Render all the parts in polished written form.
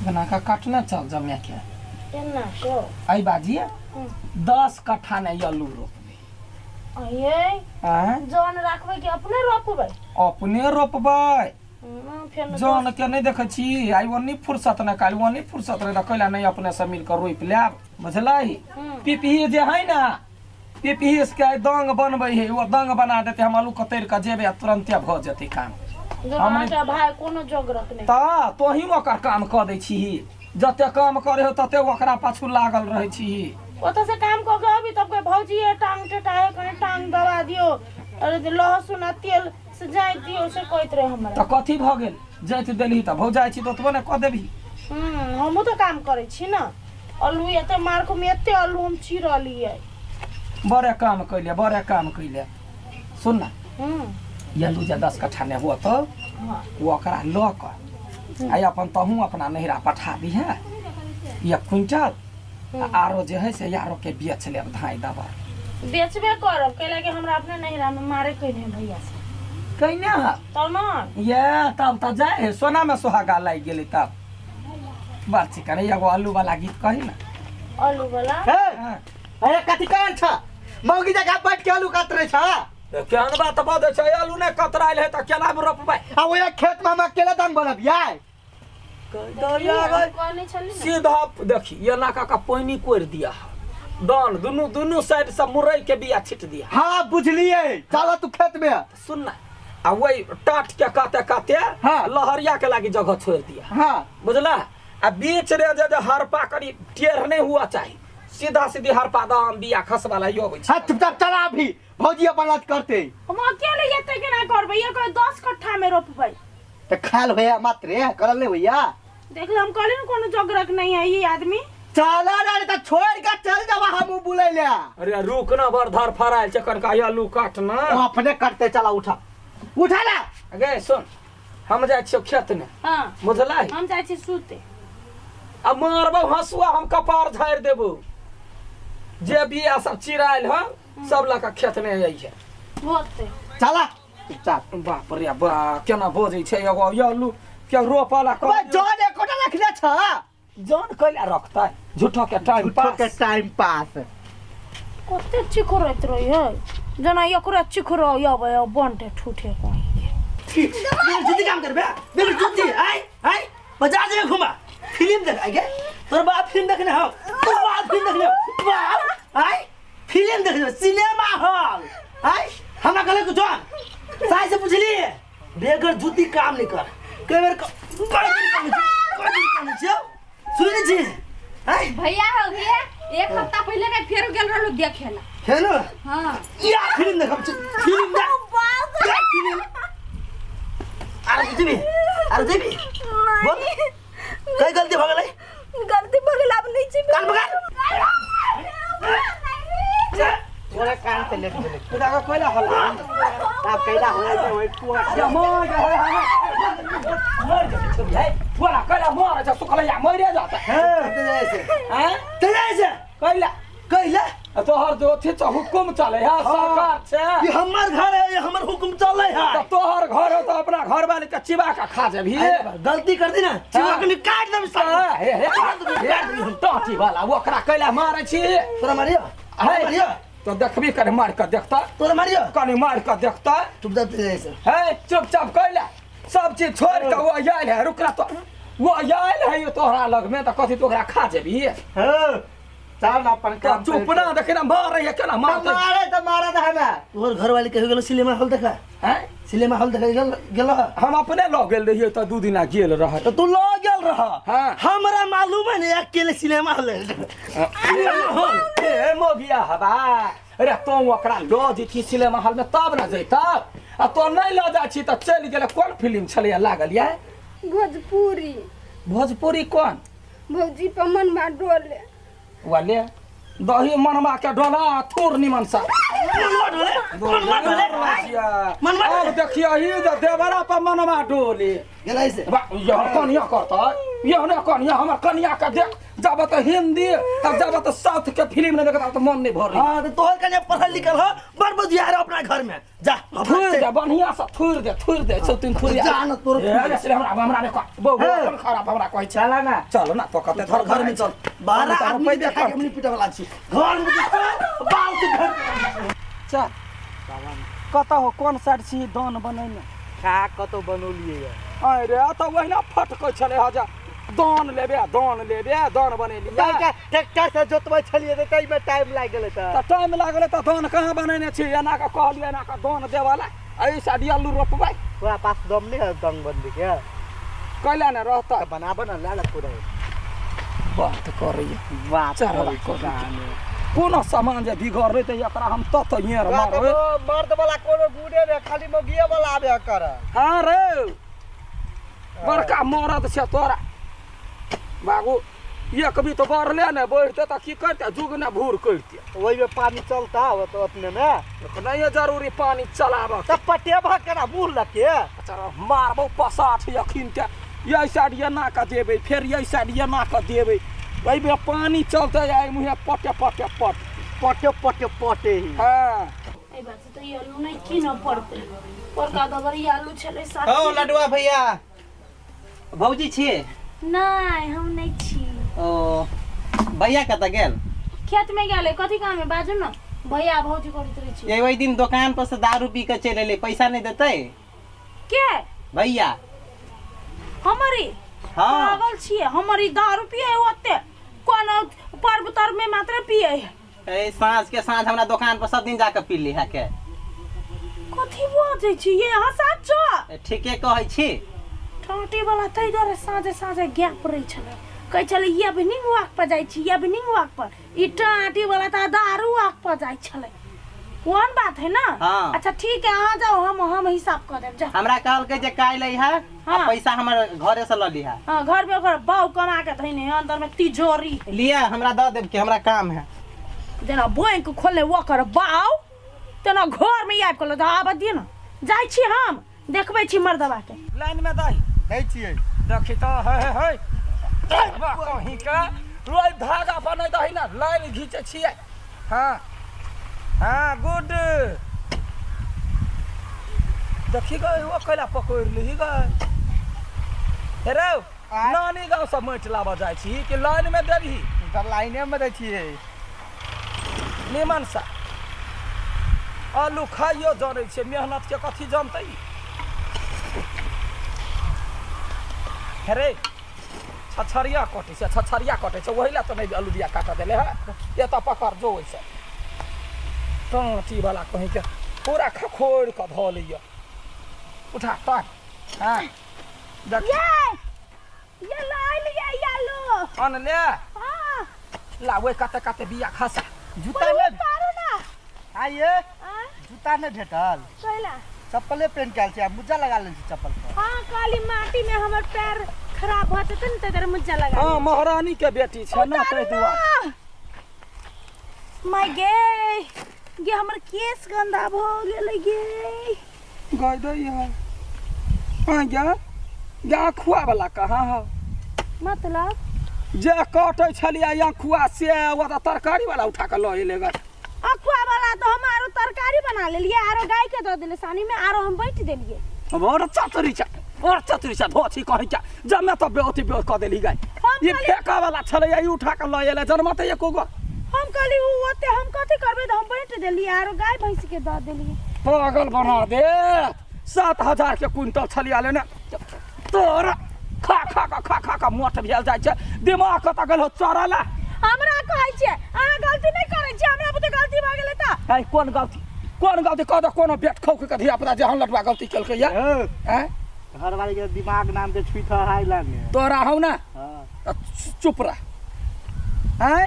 बना का काटना चल जमे के एना को आई बाजी 10 कट्ठा ने आलू रोपबे आये हां जौन राखबे कि अपने रोपबे अपने रोपबे फिर जौन के नहीं देखे छी आई वनी फुर्सत न काल वनी फुर्सत रे रखैला नहीं अपने से मिल कर रोप लेब बुझलाई पीपी जे है ना पीपी के दंग बनबे है वो दंग बना देते हम आलू कतर के जेबे तुरंते भ जते काम हमरा भाई कोनो जोगरक नहीं ता तोही ओकर काम क दै छी जते काम करे हो तते ओकरा पाछू लागल रहे छी ओत से काम क के अभी तक कोई भौजी है टांग टटाए कने टांग दबा दियो अरे लहसुन तेल से जाई दियो से कहत रहे हमरा त कथी भ गेल जाइत देली त भौ जाई छी त तबे न क देबी हम तो काम करे छी ना आलू एते मार को में एते आलू हम चीरलिए बड़े काम कैले सुन ना ये लू जे 10 कट्ठा ने हुआ तो वो ओकरा ल क आई अपन तहू अपना नहिरा पठा दी है 1 क्विंटल आरो जे है से यारो के बेच लेब धाई दबा बेचबे करब कैला कि हमरा अपने नहिरा में मारे कइने भैया से कइने तब ना ये तब त जाए सोना में सुहागा लाग गेली तब बात करे एगो आलू वाला गीत कही ना आलू वाला अरे कथी कान छ मौगी जगह बैठ के आलू काटरे छ केहन बात बद छै आलू ने कतराइल है त केला में रोपबै आ ओए खेत में हम अकेले दाम बनब यार कहने छली सीधा देखी ये नाका का पानी कोर दिया दान दोनों साइड से मुरई के बिया छिट दिया हां बुझलिए चल तू खेत में सुन ना आ वही टाट के काते हाँ। लहरिया के लागी जगह छोड़ दिया हां बुझला आ बीच रे जे हरपा करी टेढ़ नहीं हुआ चाहिए सीधा सीधी हरपा दाम बिया खस वाला यो होय छै हां चुपचाप चला अभी भौजी अपन बात करते हम अकेले एते के ना करबै ये कोई 10 कट्ठा में रोपबै त खाल होया मात्र करल नहीं भैया देख ले हम कहले न कोनो जोगरक नहीं है ये आदमी चला रे त छोड़ के चल जावा हम बुलै ले अरे रुक ना बरधर फराइल चकर का आलू काटना अपने काटते चला उठा ले अगे सुन हम जाय छियो खेत में हां बुझला हम जाय छी सूते आ मारबो हसुआ हम कपार झाड़ देबो जे बिया सब चिराइल ह सब लका खेत में आई है होते चला चुपचाप बाप रे बा केना बोझै छै एगो आलू के रोपला बे जोन एकोटा रखले छ जान कैला रखता झूठो के टाइम पास कते चिखोरत रही है जना एकरा चिखोर आबे बनटे ठूठे कोई जल्दी काम कर बे बिल्कुल जल्दी आई बाजार में घुमा फिल्म देख आगे तोर बाप फिल्म देखने हो तोर बाप फिल्म देखने हो बाप आई फिल्म देखने सिनेमा हॉल आई हमरा कहले कुछ साई से पूछली बेगर जूती काम नहीं कर कई बार काम छ सुन छी आई भैया हो गया एक हफ्ता पहले मैं फेर गेल रहलो देखेला है ना हां या फिल्म देखब फिल्म देख फिल्म अरे जेबी बोल कई गलती भ गेलै अब नहीं छी कान बगाल थोड़ा कान पे लेट गेलै खुदा का कोइला होला आप कैला होला जे ओइ पुआ मर जा पूरा कैला मर जा सुखला या मर जाता हैं तेरे कैला तोहर जो थे हुकुम चले है सरकार से ये हमर घर है ये हमर हुकुम चले है तो तोहर घर हो तो अपना घर वाले का चिबा का खा जाबी गलती कर दी ना चिबा के काट देब हम टाटी वाला ओकरा कैला मारै छी तोरा मारियो तो देखबी करे मार के देखता तोरा मारियो कनी मार के देखता चुपचाप तेरे से है चुपचाप कैला सब चीज छोड़ के वो आयल है रुकला तो वो आयल है तोहरा लग में तो कथी तोहरा खा जेबी हां चल अपन का चुप ना देखे ना मार रही है केना मार मारे त हमे तोहर घर वाली कहि गेलो सिनेमा हॉल देखा हैं सिनेमा हॉल देखा गेलो हम अपने लग गेल रहिए तो 2 दिन गेल रह तो तू लग गेल रह हां हमरा मालूम है ने अकेले सिनेमा हॉल ए मोगिया हवा अरे तो ओकरा लो जेती सिनेमा हॉल में तब ना जैता आ तो नहीं ल जा छी त चल गेल कोन फिल्म छले लागल या भोजपुरी कौन भौजी पमन बा डोले वाले दही मनमा के डोला थोर निमन सा अब देखिए ही देवरा पर मनमा डोले गेलै से यह कौन यह कहता ये ना कन्या हमर कन्या का देख जब तो हिंदी तब जब तो साउथ के फिल्म नहीं देखता तो मन नहीं भर रही। हां तो तोहर कन्या पढ़ल लिखल हो बड़ बुधिया है अपना घर में जा थूर दे बढ़िया से थूर दे सो तीन थूर जा न तोर ऐसे हमरा ने बहु खराब हमरा कहै छै चला ना चलो ना तो कहते घर घर में चल बाहर आदमी देखा के अपनी पिटा वाला छी घर में बाल से घर चल कत हो कोन साइड छी दान बनैने खा कतो बनौलिए अरे तो वहिना फटकै छले हजा दान लेबे दान बनेलिए ट्रैक्टर से जोतबै छलिए त तै में टाइम लाग गेलै त टाइम लागले त दान कहाँ बनेने छी एना का कहलिए एना का दान देवाला ऐ साडी आलू रोपबै तोरा पास दम नहीं है दंग बंदी के कैला न रहता बनाबो न लाल पूरा बात करिए बात चल कोनो सामान जे बिगड़ रहे त एकरा हम तत येर मारबै मर्द वाला कोनो गुडे रे खाली मोगिए वाला आबे कर हां रे बड़का मरद छै तोरा बाबू एक भी तो बढ़ले न बढ़ते त की करते जुग न भूर करते ओइ में पानी चलता हो तो अपने में नहीं जरूरी पानी चलाब त पटेबा केना मुंह लके अच्छा मारबो पसाठ यखिन के यही साइड ये ना का देबै फिर यही साइड ये ना का देबै ओइ में पानी चलते आई मुहे पटे ही हां ए बात तो ये आलू नहीं की न पड़ते पर का दबर ये आलू छले साथ ओ लडुआ भैया भौजी छिए नहीं हम नहीं छी ओ भैया कत गेल खेत में गेले कथी काम है बाजू न भैया भौजी करत रही छी ये वही दिन दुकान पर से दारू पी के चले ले पैसा नहीं देते के भैया हमारी हाँ पागल छिए हमारी दारू पिए ओते कोन पर्व तर में मात्र पिए ए सांझ के सांझ हमरा दुकान पर सब दिन जाके पी ली है के कथी बाजै छी ये हसात छ ठीके कहै छी टाटी वाला तै दरे साझे साझे गैप रही छले कह चले ये इवनिंग वॉक पर जाई छी इवनिंग वॉक पर ई टाटी वाला त दारू वॉक पर जाई छले कोन बात है ना हाँ। अच्छा ठीक है आ जाओ हम हिसाब कर देब जा हमरा कहल के जे काई लई है हाँ। पैसा हमर घरे से ल ली है हां घर पे ओकर बाऊ कमा के धइने अंदर में तिजोरी लिया हमरा द देब के हमरा काम है जेना बैंक खोले ओकर बाऊ तना घर में आब के आब दिए ना जाई छी हम देखबै छी मर्दवा के लाइन में दही नहीं छिए देखी तो है बा कहीं का रोई धागा बनै दही ना लाइन घीचे छिए हां हां गुड देखी गए वो कैला पकड़ ली गए हेरो नानी गांव से मैट लाबा जाय छी कि लाइन में देबही सब लाइने में दै छिए निमन सा आलू खाइयो जानै छै मेहनत के कथी जानतै हेरे छछरिया कटे छै वही ला तो नहीं आलू दिया काटा देले है ये तो पकड़ जो वैसे टाटी वाला कहीं के पूरा खखोर के ध लिया उठा तान हां देख ये लाई लिया आलू अन ले हां ला वे काटे बिया खसा जूता ले पारो ना आइए जूता ने भेटल कैला चप्पले पहन के आल छी मुज्जा लगा ले छी चप्पल पर हां काली माटी में हमर पैर खराब होते त न तेरे मुज्जा लगा हां महारानी के बेटी छै ना कह दुआ माय गे हमर केस गंदा भ गेलै गे गाय दे यार हां या खुआ वाला कहां हो मतलब जे काटे छलिया या खुआ से वो त तरकारी वाला उठा के ल एले ग अखुआ वाला तो हम आरो तरकारी बना लेलिए आरो गाय के दे देले सानी में आरो हम बैठ देलिए और चतुरी चा धोती कहि चा जमे त बेओती बेओत क देली गाय ये फेका वाला छलिया ई उठा के ल एले जन्म त एको गो हम कहली ओते हम कथि करबे त हम बैठ देलिए आरो गाय भैंस के दे देलिए पागल बना दे 7000 के क्विंटल छलिया लेने तोरा खा का मोट भेल जाय छै दिमाग कत गेल हो चरला हमरा कहै छै आ गलती नहीं करै छी हमरा बुते गलती भ गेलै त है कोन गलती कह दे कोनो बेट खौक के धिया पुता जे हम लटवा गलती केलकै या हैं घर वाले के दिमाग नाम के छुई था हाईलैंड में तोरा हौ ना हां चुप रह हैं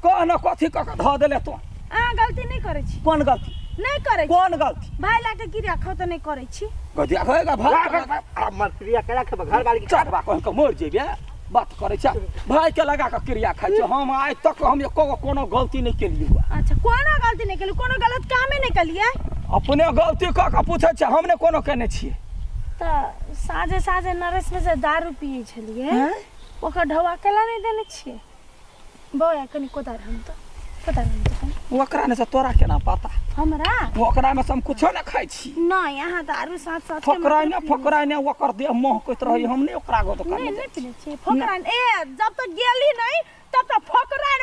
कह न कथी क के ध देले तो आ गलती नहीं करै छी कोन गलती नहीं करै छी कोन गलती भाई लाके गिरा खौ त नहीं करै छी कथी होएगा भाई मत क्रिया करा के घर वाले के चाटवा कह के मर जेबे बात करे छ भाई के लगा के क्रिया खाइ छ हम आज तक हम एको कोनो गलती नहीं केलिए अच्छा कोनो गलती नहीं केली कोनो गलत कामे नहीं कलिए अपने गलती क के पूछे छ हमने कोनो केने छिए त साझे नरेश में से दारू पिए छलिए ओकर ढवा केला नहीं देने छिए बौआ कनी कोदार हम तो ओकरा ने से तोरा केना पता हमरा ओकरा में से हम कुछो ना खाइ छी ना यहाँ दारू साथ साथ फकराय ने ओकर देह मोह कहत रही हम नहीं ओकरा गो दुकान नहीं पीने छी फकरान ए जब तक गेली नहीं तब तक फकरान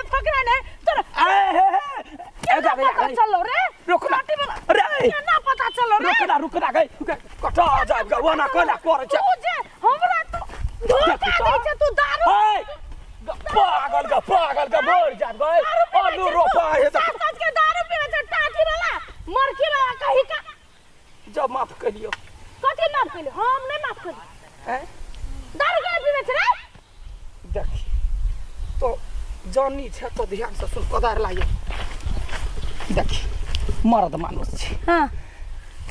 तोरा ए जा पता चलो रे रुकना रे ना पता चलो रे रुकना गई कटा जा गवाना कोना कर छ तुझे हमरा तो धोखा दे तू दारू पागल का मर जात गए आलू रोपा है सच के दारू पीने से टाटी वाला मरखी वाला कहीं का जब माफ करियो कथी माफ करियो हम नहीं माफ करी हैं दारू के पीने से रे देखी तो जानी छे तो ध्यान से सुन कदार लागे देखी मर्द मानुष छी हां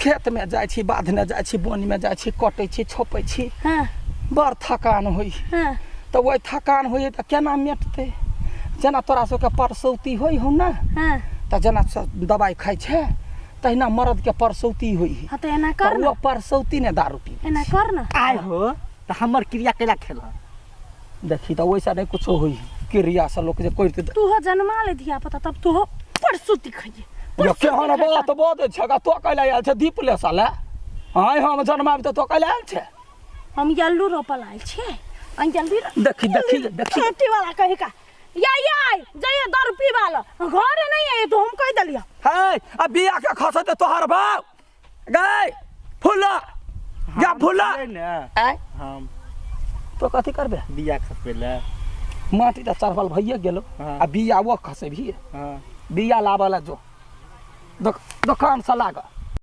खेत में जाय छी बांधने जाय छी बोनी में जाय छी कटै छी छोपै छी हां बड़ थकान होई हां तो वही थकान होई त केना मेटते जना तोरा सबके परसौती होई हो ना हां त जना दवाई खाइ छे तहिना मर्द के परसौती होई हां तो एना कर वो परसौती ने दारू पी एना कर ना आय हो त हमर क्रिया केला खेल देखी त वैसा नहीं कुछ होई क्रिया से लोग जे करते तू हो जन्मा ले दिया पता तब तू हो परसौती खाइए यो केहन बात बोद छगा तो कहले आयल छे दीप ले साला हाय हम जन्माब तो कहले आयल छे हम यल्लू रोपल आइल छे अन जल्दी देखी खेती वाला कहे का या जइए दारू पी वाला घर नहीं है तो हम कह दलिया है अब बिया के खसे ते तोहर बाप गए फुला या फुला आय हम तो कथी करबे बिया खसेला माटी त चरबल भइए गेलो आ बिया वो खसे भी हां बिया लाबला जो दुकान से लागा